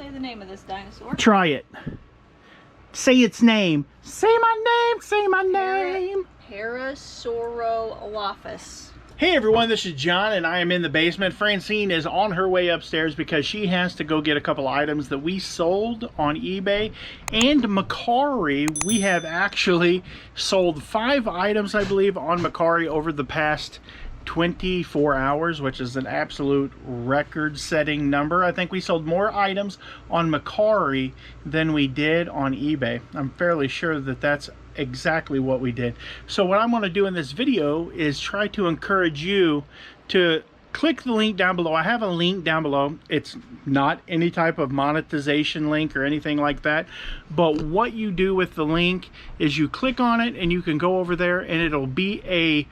say the name of this dinosaur. Try it. Say its name. Say my name. Say my name. Parasaurolophus. Hey everyone, this is John and I am in the basement. Francine is on her way upstairs because she has to go get a couple items that we sold on eBay and Mercari. We have actually sold 5 items, I believe, on Mercari over the past 24 hours, which is an absolute record-setting number. I think we sold more items on Mercari than we did on eBay. I'm fairly sure that that's exactly what we did. So what I'm going to do in this video is try to encourage you to click the link down below. I have a link down below. It's not any type of monetization link or anything like that, but what you do with the link is you click on it and you can go over there and it'll be a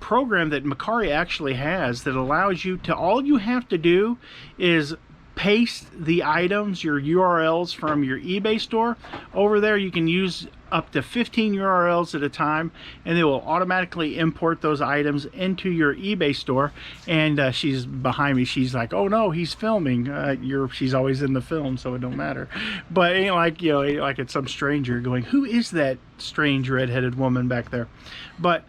program that Mercari actually has that allows you to, all you have to do is paste the items, your URLs from your eBay store over there. You can use up to 15 URLs at a time and they will automatically import those items into your eBay store. And she's behind me, she's like, oh no, he's filming. She's always in the film, so it don't matter. But it ain't like, you know, like it's some stranger going, who is that strange redheaded woman back there? But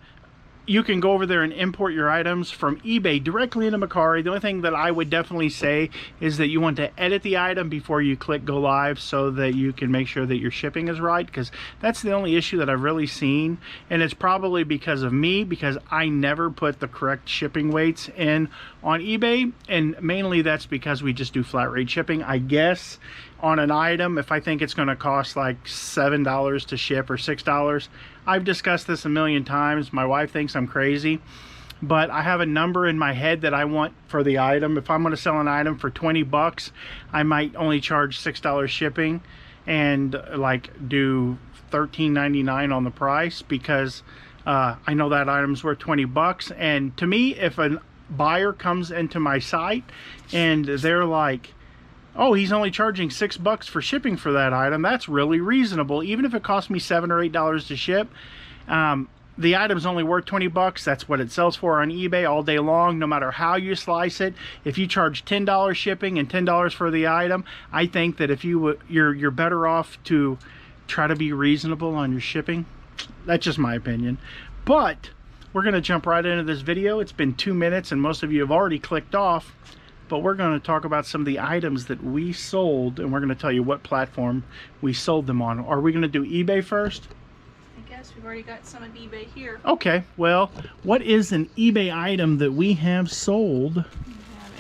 you can go over there and import your items from eBay directly into Mercari. The only thing that I would definitely say is that you want to edit the item before you click go live so that you can make sure that your shipping is right, because that's the only issue that I've really seen. And it's probably because of me, because I never put the correct shipping weights in on eBay. And mainly that's because we just do flat rate shipping. I guess on an item, if I think it's going to cost like $7 to ship or $6, I've discussed this a million times. My wife thinks I'm crazy, but I have a number in my head that I want for the item. If I'm going to sell an item for 20 bucks, I might only charge $6 shipping and like do $13.99 on the price, because I know that item's worth 20 bucks. And to me, if a buyer comes into my site and they're like, oh, he's only charging $6 for shipping for that item, that's really reasonable. Even if it costs me $7 or $8 to ship, the item's only worth 20 bucks. That's what it sells for on eBay all day long, no matter how you slice it. If you charge $10 shipping and $10 for the item, I think that if you're better off to try to be reasonable on your shipping. That's just my opinion. But we're gonna jump right into this video. It's been 2 minutes and most of you have already clicked off. But we're going to talk about some of the items that we sold, and we're going to tell you what platform we sold them on. Are we going to do eBay first? I guess we've already got some of eBay here. Okay, well, what is an eBay item that we have sold? We have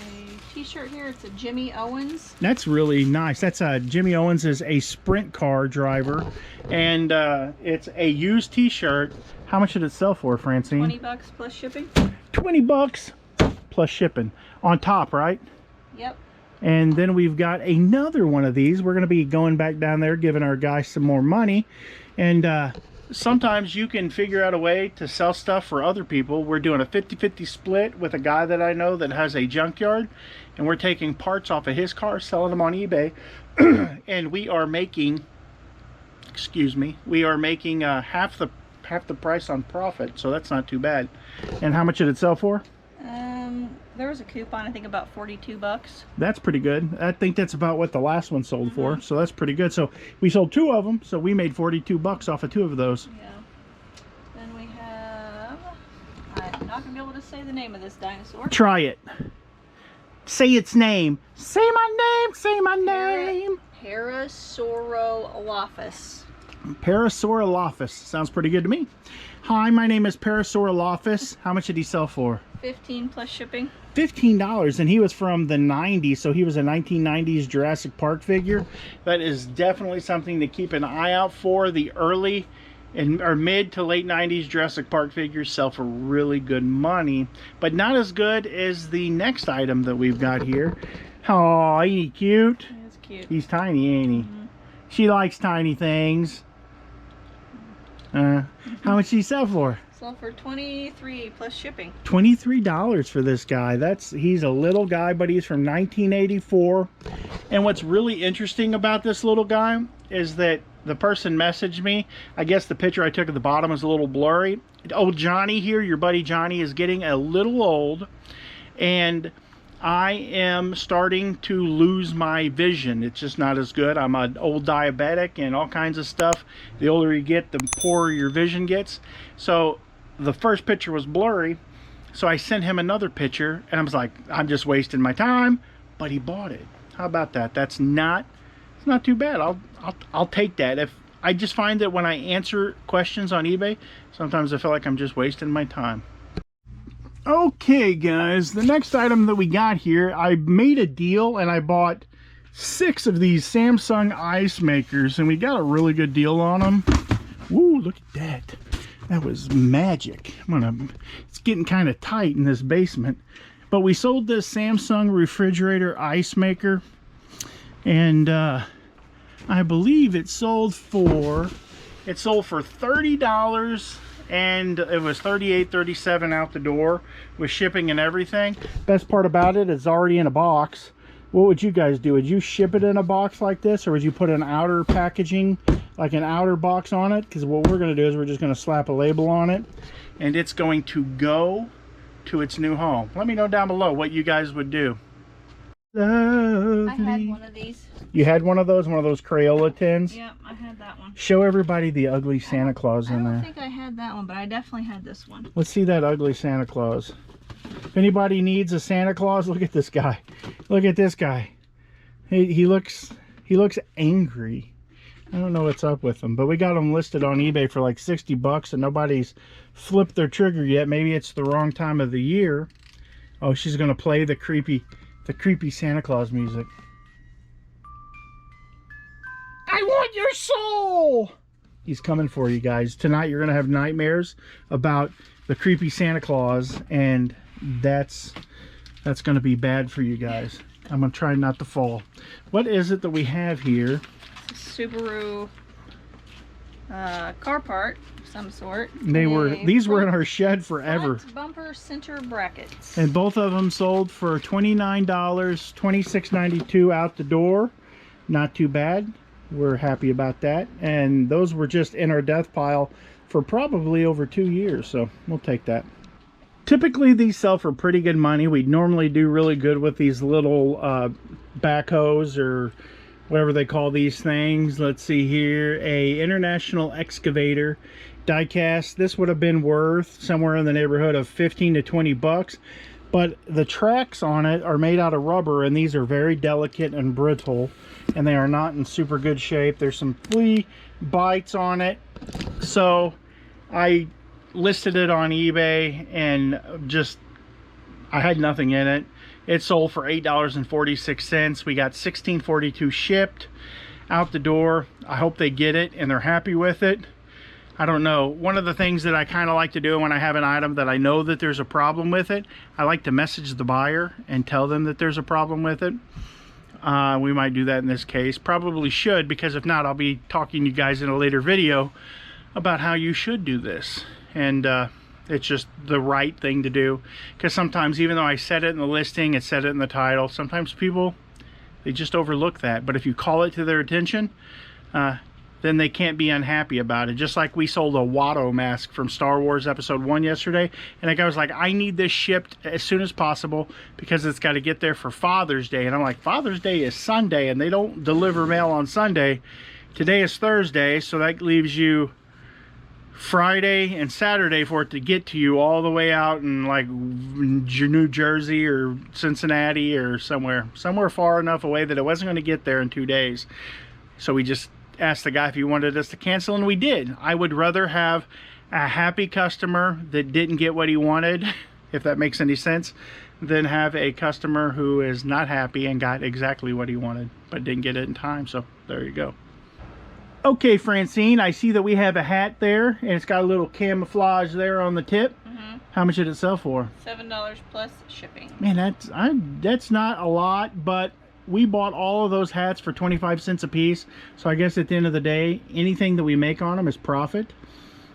a t-shirt here. It's a Jimmy Owens. That's really nice. That's Jimmy Owens is a sprint car driver, and it's a used t-shirt. How much did it sell for, Francine? 20 bucks plus shipping. 20 bucks plus shipping. On top, right? Yep. And then we've got another one of these. We're going to be going back down there, giving our guys some more money. And sometimes you can figure out a way to sell stuff for other people. We're doing a 50-50 split with a guy that I know that has a junkyard. And we're taking parts off of his car, selling them on eBay. And we are making, excuse me, we are making half the price on profit. So that's not too bad. And how much did it sell for? There was a coupon, I think about 42 bucks. That's pretty good. I think that's about what the last one sold for, so that's pretty good. So we sold 2 of them, so we made 42 bucks off of 2 of those. Yeah. Then we have, I'm not going to be able to say the name of this dinosaur. Try it. Say its name. Say my name. Say my name. Parasaurolophus. Parasaurolophus. Sounds pretty good to me. Hi, my name is Parasaurolophus. How much did he sell for? 15 plus shipping. $15, and he was from the 90s, so he was a 1990s Jurassic Park figure. That is definitely something to keep an eye out for. The early or mid to late 90s Jurassic Park figures sell for really good money, but not as good as the next item that we've got here. Oh, ain't he cute? He's cute. He's tiny, ain't he? She likes tiny things. How much did he sell for? Sell for $23 plus shipping. $23 for this guy. He's a little guy, but he's from 1984. And what's really interesting about this little guy is that the person messaged me. I guess the picture I took at the bottom is a little blurry. Old Johnny here, your buddy Johnny, is getting a little old, and I am starting to lose my vision. It's just not as good. I'm an old diabetic and all kinds of stuff. The older you get, the poorer your vision gets. So the first picture was blurry. So I sent him another picture and I was like, I'm just wasting my time, but he bought it. How about that? It's not too bad. I'll take that. If I just find that when I answer questions on eBay, sometimes I feel like I'm just wasting my time. Okay guys, the next item that we got here, I made a deal and I bought 6 of these Samsung ice makers and we got a really good deal on them. Woo, look at that. That was magic. It's getting kind of tight in this basement. But we sold this Samsung refrigerator ice maker and I believe it sold for $30. And it was $38, $37 out the door with shipping and everything. Best part about it, it's already in a box. What would you guys do? Would you ship it in a box like this, or would you put an outer packaging, like an outer box on it? Because what we're going to do is we're just going to slap a label on it and it's going to go to its new home. Let me know down below what you guys would do. Lovely. I had one of these. You had one of those Crayola tins? Yep, I had that one. Show everybody the ugly Santa Claus in there. I don't think I had that one, but I definitely had this one. Let's see that ugly Santa Claus. If anybody needs a Santa Claus, look at this guy. Look at this guy. He looks angry. I don't know what's up with him, but we got him listed on eBay for like 60 bucks and nobody's flipped their trigger yet. Maybe it's the wrong time of the year. Oh, she's gonna play the creepy Santa Claus music. I want your soul! He's coming for you guys. Tonight you're gonna have nightmares about the creepy Santa Claus, and that's gonna be bad for you guys. I'm gonna try not to fall. What is it that we have here? Subaru car part of some sort. These were in our shed forever. Front bumper center brackets. And both of them sold for $29, $26.92 out the door. Not too bad. We're happy about that. And those were just in our death pile for probably over 2 years, so we'll take that. Typically these sell for pretty good money. We normally do really good with these little backhoes or whatever they call these things. Let's see here, a international excavator diecast. This would have been worth somewhere in the neighborhood of 15 to 20 bucks, but the tracks on it are made out of rubber and these are very delicate and brittle and they are not in super good shape. There's some flea bites on it, so I listed it on eBay and I had nothing in it. It sold for $8.46. We got $16.42 shipped out the door. I hope they get it and they're happy with it. I don't know. One of the things that I kind of like to do when I have an item that I know that there's a problem with it, I like to message the buyer and tell them that there's a problem with it. We might do that in this case. Probably should, because if not, I'll be talking to you guys in a later video about how you should do this. And it's just the right thing to do, because sometimes, even though I said it in the listing, it said it in the title, sometimes people, they just overlook that. But if you call it to their attention, then they can't be unhappy about it. Just like we sold a Watto mask from Star Wars Episode 1 yesterday, and the guy was like, I need this shipped as soon as possible because it's got to get there for Father's Day. And I'm like, Father's Day is Sunday and they don't deliver mail on Sunday. Today is Thursday, so that leaves you Friday and Saturday for it to get to you, all the way out in like New Jersey or Cincinnati or somewhere far enough away that it wasn't going to get there in 2 days. So we just asked the guy if he wanted us to cancel, and we did. I would rather have a happy customer that didn't get what he wanted, if that makes any sense, than have a customer who is not happy and got exactly what he wanted but didn't get it in time. So there you go. Okay, Francine, I see that we have a hat there, and it's got a little camouflage there on the tip. Mm-hmm. How much did it sell for? $7 plus shipping. Man, that's not a lot, but we bought all of those hats for 25 cents a piece. So I guess at the end of the day, anything that we make on them is profit.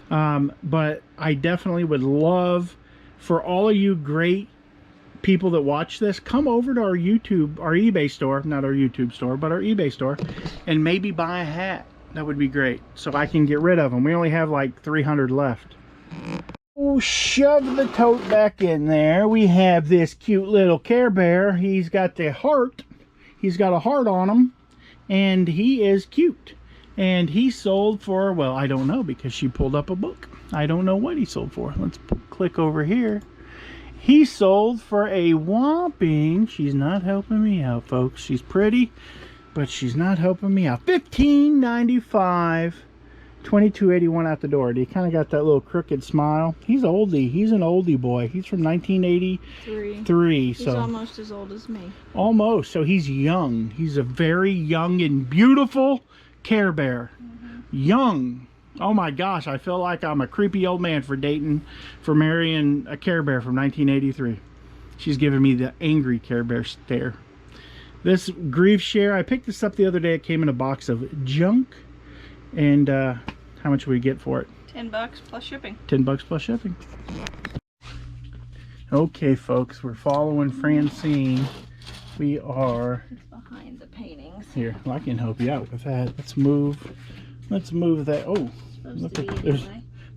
But I definitely would love for all of you great people that watch this, come over to our eBay store, not our YouTube store, but our eBay store, and maybe buy a hat. That would be great, so I can get rid of them. We only have like 300 left. Oh, shove the tote back in there. We have this cute little Care Bear. He's got the heart. He's got a heart on him, and he is cute. And he sold for, well, I don't know, because she pulled up a book. I don't know what he sold for. Let's click over here. He sold for a whopping, she's not helping me out, folks. She's pretty, but she's not helping me out. $15.95. $22.81 out the door. He kind of got that little crooked smile. He's oldie. He's an oldie boy. He's from 1983. He's almost as old as me. Almost. So he's young. He's a very young and beautiful Care Bear. Young. Oh my gosh, I feel like I'm a creepy old man for marrying a Care Bear from 1983. She's giving me the angry Care Bear stare. This grief share, I picked this up the other day. It came in a box of junk. And how much will we get for it? $10 plus shipping. $10 plus shipping. Okay, folks, we're following Francine. We are behind the paintings. Here, well, I can help you out with that. Let's move that. Oh, look at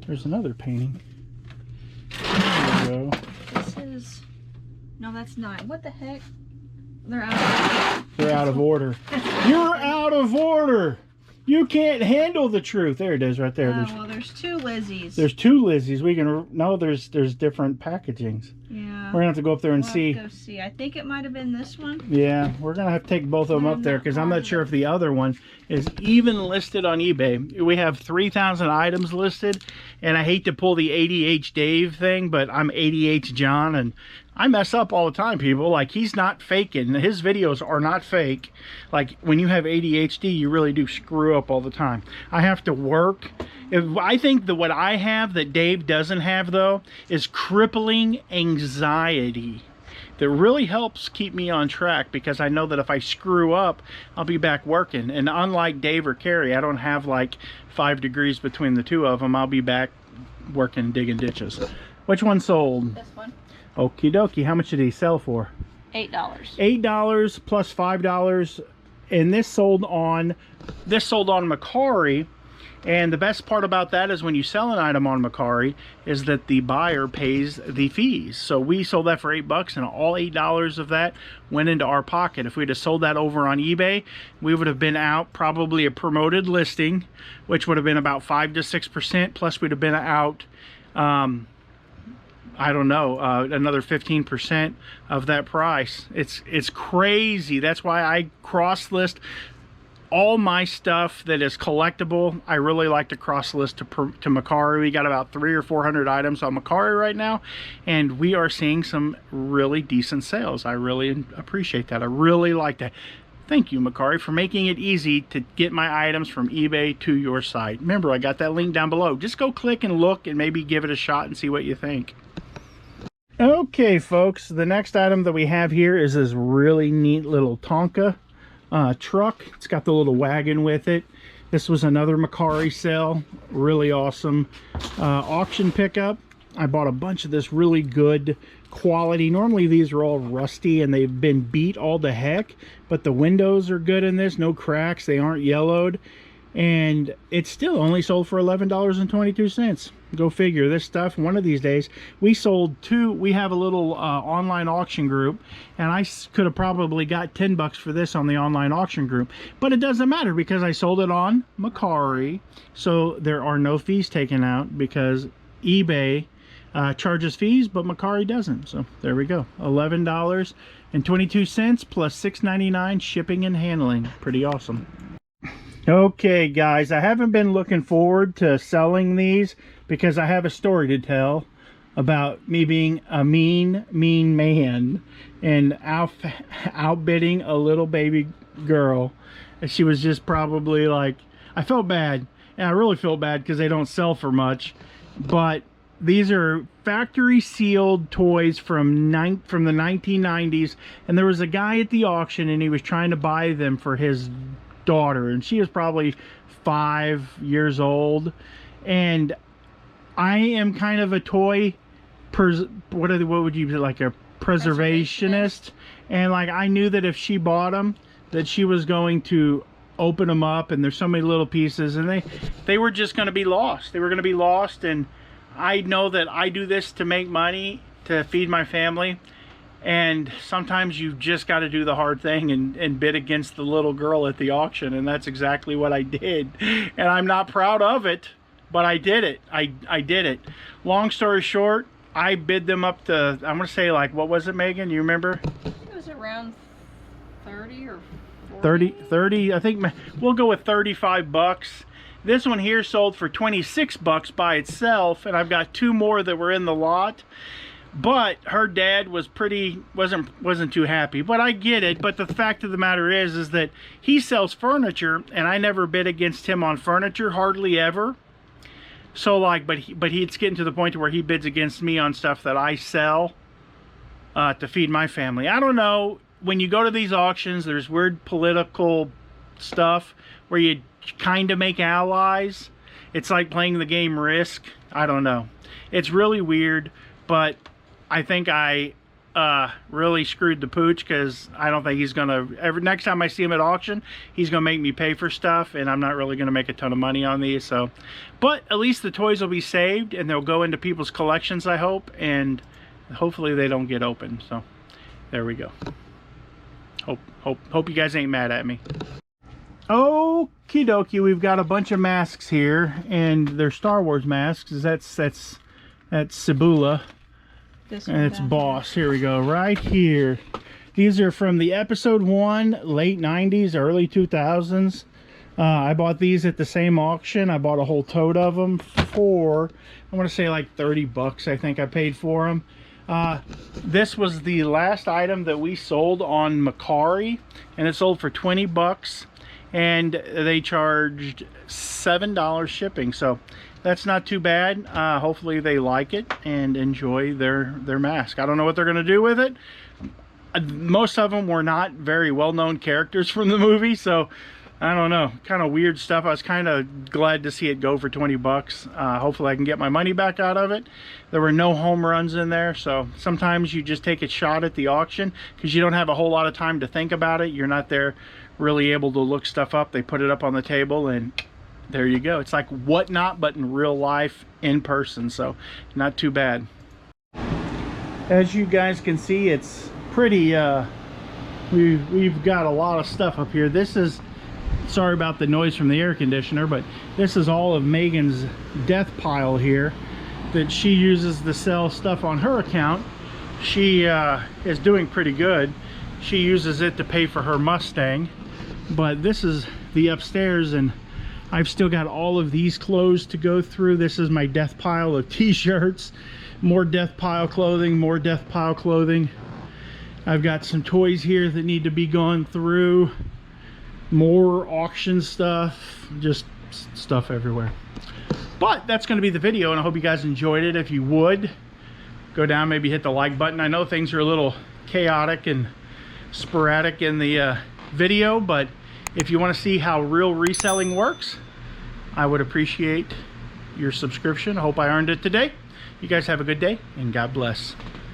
there's another painting. There we go. This is, no, that's 9. What the heck? They're out of order. They're out of order. You're out of order. You can't handle the truth. There it is, right there. Oh, well, there's 2 Lizzies. There's 2 Lizzies. We can no. There's different packagings. Yeah. We're gonna have to go up there and see. Go see. I think it might have been this one. Yeah, we're gonna have to take both of them up there because I'm not sure if the other one is even listed on eBay. We have 3,000 items listed, and I hate to pull the ADH Dave thing, but I'm ADH John, and I mess up all the time, people. Like, he's not faking. His videos are not fake. Like, when you have ADHD, you really do screw up all the time. I have to work. I think that what I have that Dave doesn't have, though, is crippling anxiety. That really helps keep me on track, because I know that if I screw up, I'll be back working. And unlike Dave or Carrie, I don't have like 5 degrees between the two of them. I'll be back working, digging ditches. Which one sold? This one. Okie dokie. How much did he sell for? $8. $8 plus $5. And this sold on Mercari. And the best part about that is when you sell an item on Mercari is that the buyer pays the fees. So we sold that for $8, and all $8 of that went into our pocket. If we'd have sold that over on eBay, we would have been out probably a promoted listing, which would have been about 5 to 6%. Plus we'd have been out, I don't know, another 15% of that price. It's crazy. That's why I cross-list all my stuff that is collectible. I really like to cross-list to Mercari. We got about 300 or 400 items on Mercari right now, and we are seeing some really decent sales. I really appreciate that. I really like that. Thank you, Mercari, for making it easy to get my items from eBay to your site. Remember, I got that link down below. Just go click and look and maybe give it a shot and see what you think. Okay, folks, the next item that we have here is this really neat little Tonka truck. It's got the little wagon with it. This was another Mercari sale. Really awesome auction pickup. I bought a bunch of this really good quality. Normally these are all rusty and they've been beat all to heck, but the windows are good in this. No cracks. They aren't yellowed. And it's still only sold for $11.22. Go figure. This stuff, one of these days, we sold 2. We have a little online auction group, and I could have probably got $10 for this on the online auction group, but it doesn't matter because I sold it on Mercari, so there are no fees taken out because eBay charges fees, but Mercari doesn't. So there we go. $11.22 plus $6.99 shipping and handling. Pretty awesome. Okay, guys, I haven't been looking forward to selling these because I have a story to tell about me being a mean man and outbidding a little baby girl. She was just probably like, I felt bad, and I really feel bad because they don't sell for much, but these are factory sealed toys from the 1990s, and there was a guy at the auction and he was trying to buy them for his daughter, and she was probably 5 years old. And I am kind of a toy what would you be, like a preservationist, and like I knew that if she bought them that she was going to open them up, and there's so many little pieces, and they were just going to be lost. They were going to be lost, and I know that I do this to make money, to feed my family, and sometimes you just got to do the hard thing and bid against the little girl at the auction, and that's exactly what I did. And I'm not proud of it, but I did it. I did it. Long story short, I bid them up to, I'm gonna say, like, what was it, Megan? You remember? It was around 30 or 40. 30. I think we'll go with 35 bucks. This one here sold for 26 bucks by itself, and I've got 2 more that were in the lot. But her dad was wasn't too happy. But I get it. But the fact of the matter is that he sells furniture, and I never bid against him on furniture, hardly ever. So like, but it's getting to the point where he bids against me on stuff that I sell to feed my family. I don't know. When you go to these auctions, there's weird political stuff where you kind of make allies. It's like playing the game Risk. I don't know. It's really weird, but I think I really screwed the pooch, because I don't think he's gonna next time I see him at auction, he's gonna make me pay for stuff, and I'm not really gonna make a ton of money on these. So, but at least the toys will be saved and they'll go into people's collections, I hope, and hopefully they don't get opened. So there we go. Hope you guys ain't mad at me. Okie dokie, we've got a bunch of masks here, and they're Star Wars masks. That's Cibula. And it's Boss. Here we go, right here. These are from the episode 1, late 90s, early 2000s. I bought these at the same auction. I bought a whole tote of them for, I want to say like 30 bucks, I think I paid for them. This was the last item that we sold on Mercari, and it sold for 20 bucks, and they charged $7 shipping. So that's not too bad. Hopefully they like it and enjoy their mask. I don't know what they're gonna do with it. Most of them were not very well-known characters from the movie, so I don't know, kind of weird stuff. I was kind of glad to see it go for 20 bucks. Hopefully I can get my money back out of it. There were no home runs in there, so sometimes you just take a shot at the auction because you don't have a whole lot of time to think about it. You're not there really able to look stuff up. They put it up on the table, and there you go. It's like Whatnot, but in real life, in person, so not too bad. As you guys can see, it's pretty, we've got a lot of stuff up here. This is, sorry about the noise from the air conditioner, but this is all of Megan's death pile here that she uses to sell stuff on her account. She is doing pretty good. She uses it to pay for her Mustang, but this is the upstairs, and I've still got all of these clothes to go through. This is my death pile of t-shirts, more death pile clothing, more death pile clothing. I've got some toys here that need to be gone through, more auction stuff, just stuff everywhere. But that's going to be the video, and I hope you guys enjoyed it. If you would, go down, maybe hit the like button. I know things are a little chaotic and sporadic in the video, but if you want to see how real reselling works, I would appreciate your subscription. I hope I earned it today. You guys have a good day, and God bless.